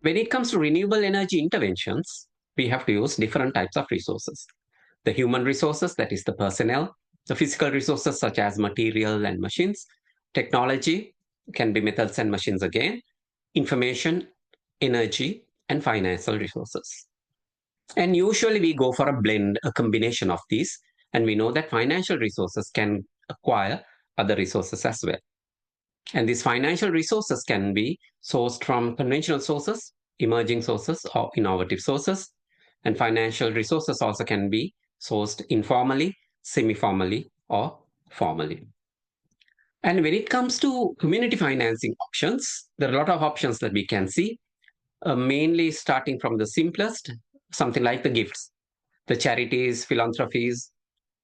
When it comes to renewable energy interventions, we have to use different types of resources. The human resources, that is the personnel, the physical resources such as material and machines, technology can be methods and machines again, information, energy, and financial resources. And usually we go for a blend, a combination of these, and we know that financial resources can acquire other resources as well. And these financial resources can be sourced from conventional sources, emerging sources, or innovative sources. And financial resources also can be sourced informally, semi formally, or formally. And when it comes to community financing options, there are a lot of options that we can see, mainly starting from the simplest, something like the gifts, the charities, philanthropies,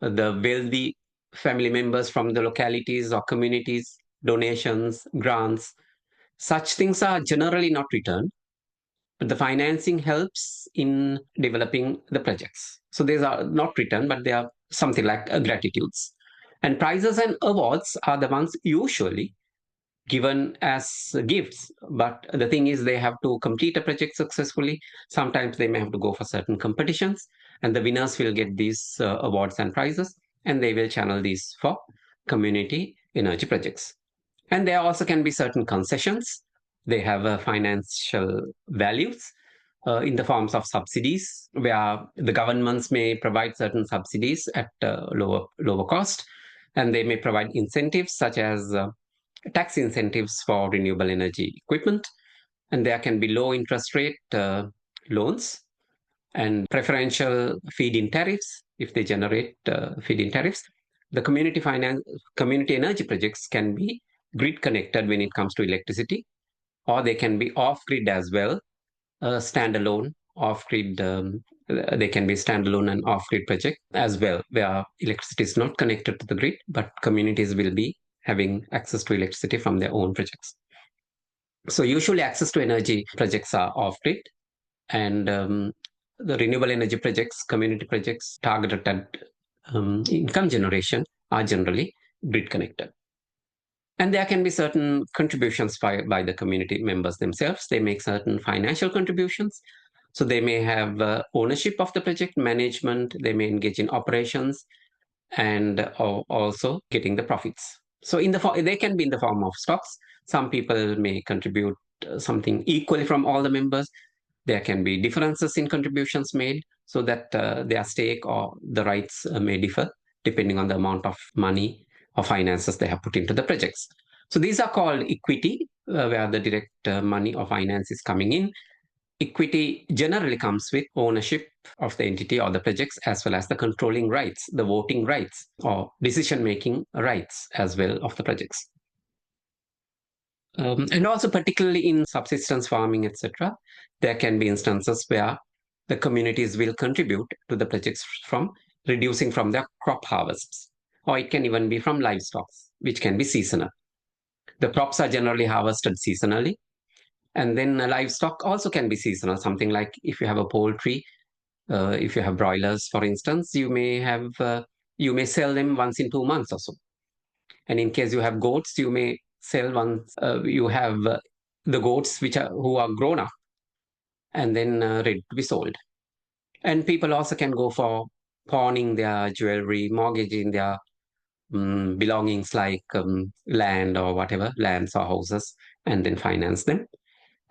the wealthy family members from the localities or communities, donations, grants. Such things are generally not returned, but the financing helps in developing the projects. So these are not returned, but they are something like gratitudes. And prizes and awards are the ones usually given as gifts. But the thing is, they have to complete a project successfully. Sometimes they may have to go for certain competitions, and the winners will get these awards and prizes, and they will channel these for community energy projects. And there also can be certain concessions. They have financial values in the forms of subsidies, where the governments may provide certain subsidies at lower cost, and they may provide incentives such as tax incentives for renewable energy equipment, and there can be low interest rate loans and preferential feed-in tariffs if they generate feed-in tariffs. The community energy projects can be grid connected when it comes to electricity, or they can be off-grid as well, standalone off-grid. They can be standalone and off-grid project as well, where electricity is not connected to the grid, but communities will be having access to electricity from their own projects. So usually access to energy projects are off-grid, and the renewable energy projects, community projects targeted at income generation are generally grid connected. And there can be certain contributions by the community members themselves. They make certain financial contributions. So they may have ownership of the project, management, they may engage in operations, and also getting the profits. So they can be in the form of stocks. Some people may contribute something equally from all the members. There can be differences in contributions made, so that their stake or the rights may differ depending on the amount of money or finances they have put into the projects. So these are called equity, where the direct money or finance is coming in. Equity generally comes with ownership of the entity or the projects, as well as the controlling rights, the voting rights, or decision making rights as well of the projects. And also, particularly in subsistence farming, etc., there can be instances where the communities will contribute to the projects from reducing from their crop harvests, or it can even be from livestock, which can be seasonal. The crops are generally harvested seasonally, and then livestock also can be seasonal. Something like if you have a poultry, if you have broilers, for instance, you may sell them once in 2 months or so. And in case you have goats, you may sell once you have the goats who are grown up and then ready to be sold. And people also can go for pawning their jewelry, mortgaging their belongings like land or whatever, lands or houses, and then finance them.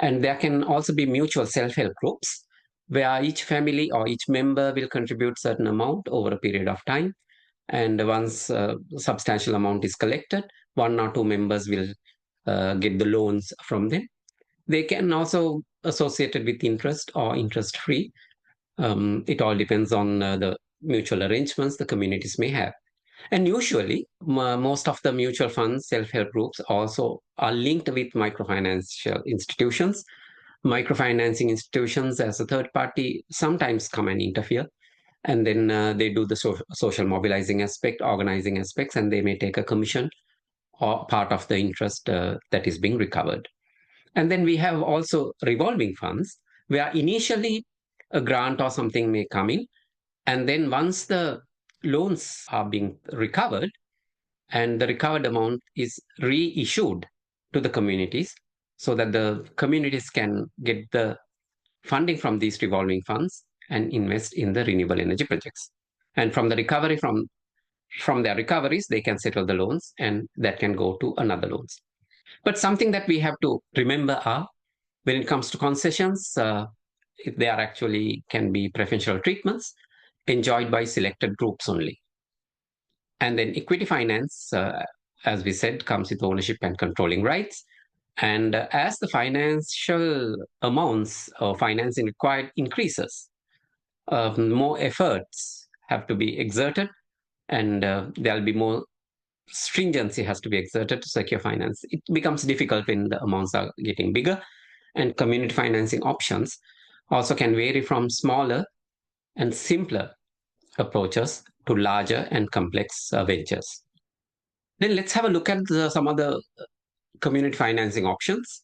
And there can also be mutual self-help groups where each family or each member will contribute certain amount over a period of time. And once a substantial amount is collected, one or two members will get the loans from them. They can also associated with interest or interest free. It all depends on the mutual arrangements the communities may have. And usually, most of the mutual funds, self-help groups also are linked with microfinancial institutions. Microfinancing institutions as a third party sometimes come and interfere, and then they do the social mobilizing aspect, organizing aspects, and they may take a commission or part of the interest that is being recovered. And then we have also revolving funds, where initially a grant or something may come in, and then once the loans are being recovered and the recovered amount is reissued to the communities, so that the communities can get the funding from these revolving funds and invest in the renewable energy projects. And from the recovery from their recoveries, they can settle the loans and that can go to another loans. But something that we have to remember are when it comes to concessions, they are actually can be preferential treatments enjoyed by selected groups only. And then equity finance, as we said, comes with ownership and controlling rights. And as the financial amounts of financing required increases, more efforts have to be exerted, and there'll be more stringency has to be exerted to secure finance. It becomes difficult when the amounts are getting bigger, and community financing options also can vary from smaller and simpler approaches to larger and complex ventures. Then let's have a look at some of the community financing options.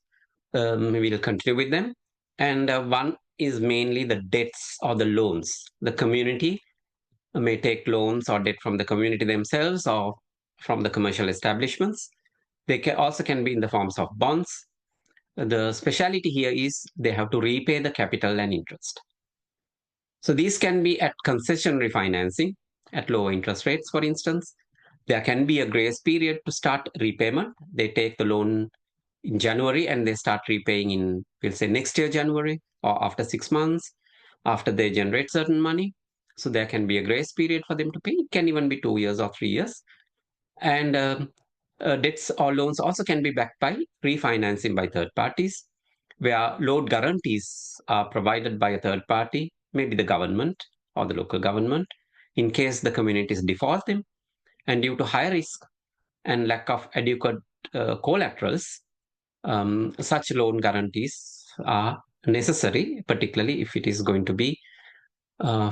We'll continue with them. And one is mainly the debts or the loans. The community may take loans or debt from the community themselves or from the commercial establishments. They also can be in the forms of bonds. The speciality here is they have to repay the capital and interest. So these can be at concession refinancing at lower interest rates, for instance. There can be a grace period to start repayment. They take the loan in January and they start repaying in, we'll say, next year, January, or after 6 months, after they generate certain money. So there can be a grace period for them to pay. It can even be 2 years or 3 years. And debts or loans also can be backed by refinancing by third parties, where loan guarantees are provided by a third party, maybe the government or the local government, in case the communities default them. And due to high risk and lack of adequate collaterals, such loan guarantees are necessary, particularly if it is going to be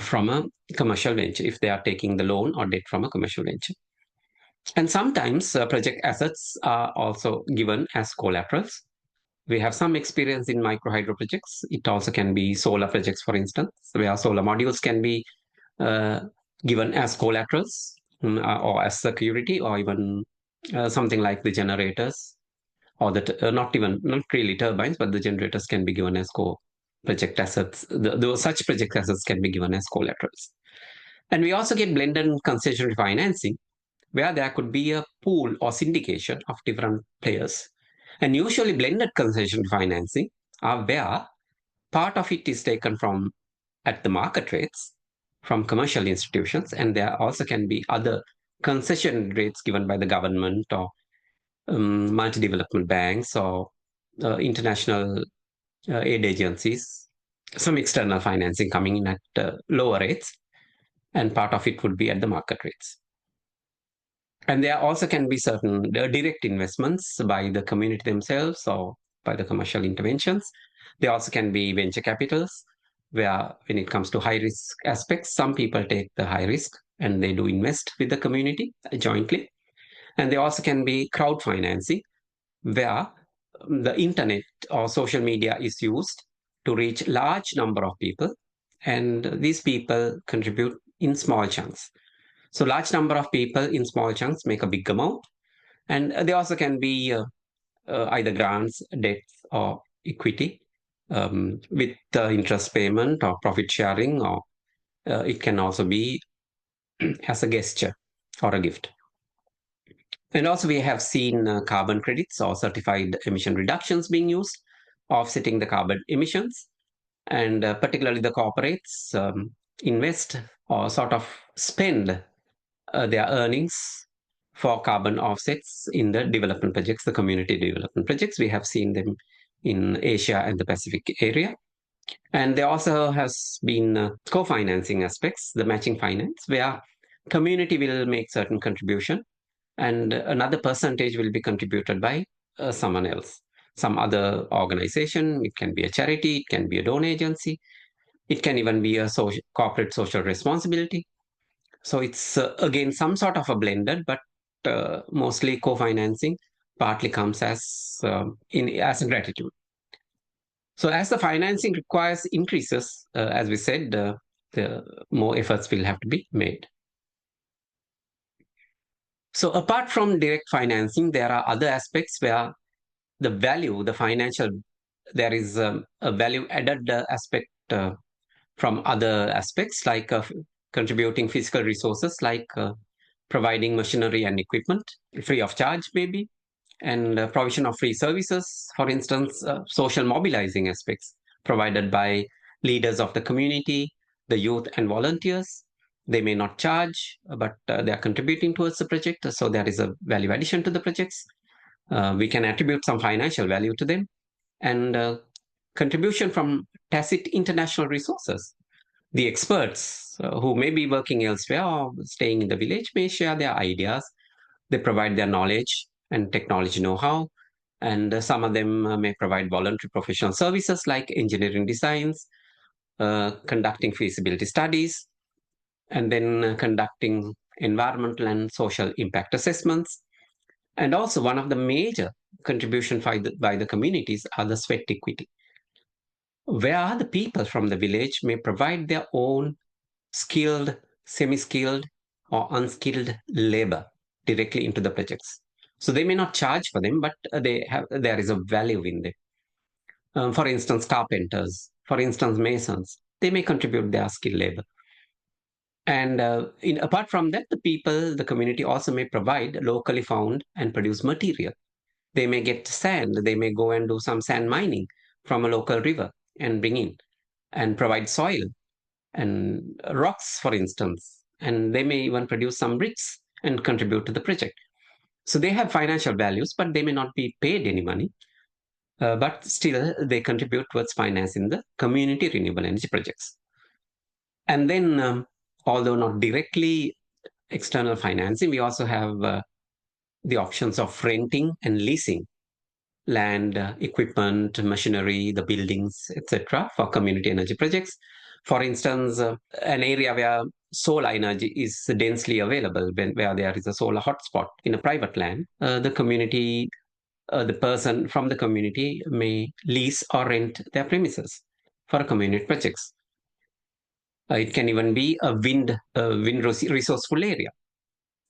from a commercial venture, if they are taking the loan or debt from a commercial venture. And sometimes project assets are also given as collaterals. We have some experience in micro hydro projects. It also can be solar projects, for instance, where solar modules can be uh, given as collaterals, or as security, or even something like the generators, or not really turbines, but the generators can be given as project assets. Those such project assets can be given as collaterals. And we also get blended concessionary financing, where there could be a pool or syndication of different players. And usually blended concession financing are where part of it is taken from at the market rates from commercial institutions, and there also can be other concession rates given by the government or multi-development banks or international aid agencies, some external financing coming in at lower rates, and part of it would be at the market rates. And there also can be certain direct investments by the community themselves or by the commercial interventions. There also can be venture capitals, where when it comes to high risk aspects, some people take the high risk and they do invest with the community jointly. And there also can be crowd financing, where the internet or social media is used to reach large number of people, and these people contribute in small chunks. So large number of people in small chunks make a big amount. And they also can be either grants, debts, or equity, with interest payment or profit sharing, or it can also be as a gesture or a gift. And also we have seen carbon credits or certified emission reductions being used, offsetting the carbon emissions. And particularly the corporates invest or sort of spend their earnings for carbon offsets in the development projects, the community development projects. We have seen them in Asia and the Pacific area. And there also has been co-financing aspects, the matching finance, where community will make certain contribution and another percentage will be contributed by someone else, some other organization. It can be a charity, it can be a donor agency, it can even be a corporate social responsibility. So it's again some sort of a blended, but mostly co-financing partly comes as a gratitude. So as the financing requires increases, as we said, the more efforts will have to be made. So apart from direct financing, there are other aspects where the value, the financial, there is a value added aspect from other aspects like contributing physical resources like providing machinery and equipment free of charge maybe, and provision of free services, for instance, social mobilizing aspects provided by leaders of the community, the youth and volunteers. They may not charge, but they are contributing towards the project, so there is a value addition to the projects. We can attribute some financial value to them, and contribution from tacit international resources. The experts who may be working elsewhere or staying in the village may share their ideas. They provide their knowledge and technology know how, and some of them may provide voluntary professional services like engineering designs, conducting feasibility studies, and then conducting environmental and social impact assessments. And also, one of the major contribution by the communities are the sweat equity, where the people from the village may provide their own skilled, semi skilled, or unskilled labor directly into the projects. So they may not charge for them, but there is a value in them. For instance, carpenters, for instance, masons, they may contribute their skilled labor. And apart from that, the people, the community also may provide locally found and produced material. They may get sand, they may go and do some sand mining from a local river and bring in and provide soil and rocks, for instance. And they may even produce some bricks and contribute to the project. So they have financial values, but they may not be paid any money. But still, they contribute towards financing the community renewable energy projects. And then, although not directly external financing, we also have the options of renting and leasing land, equipment, machinery, the buildings, etc., for community energy projects. For instance, an area where solar energy is densely available, where there is a solar hotspot in a private land, the community, the person from the community may lease or rent their premises for community projects. It can even be a wind resourceful area.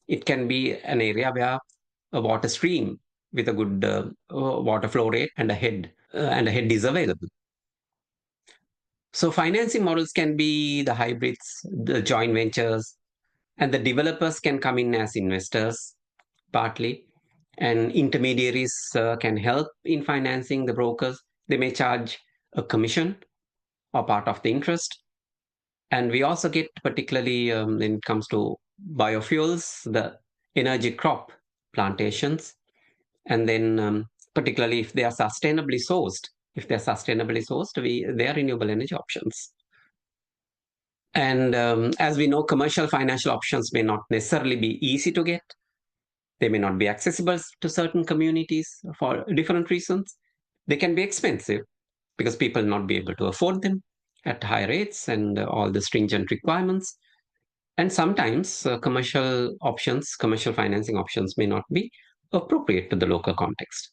It can be an area where a water stream with a good water flow rate and a head is available. So financing models can be the hybrids, the joint ventures, and the developers can come in as investors partly, and intermediaries can help in financing the brokers. They may charge a commission or part of the interest. And we also get, particularly when it comes to biofuels, the energy crop plantations, and then particularly if they are sustainably sourced, they are renewable energy options. And as we know, commercial financial options may not necessarily be easy to get. They may not be accessible to certain communities for different reasons. They can be expensive because people not be able to afford them at high rates and all the stringent requirements. And sometimes commercial financing options may not be appropriate to the local context.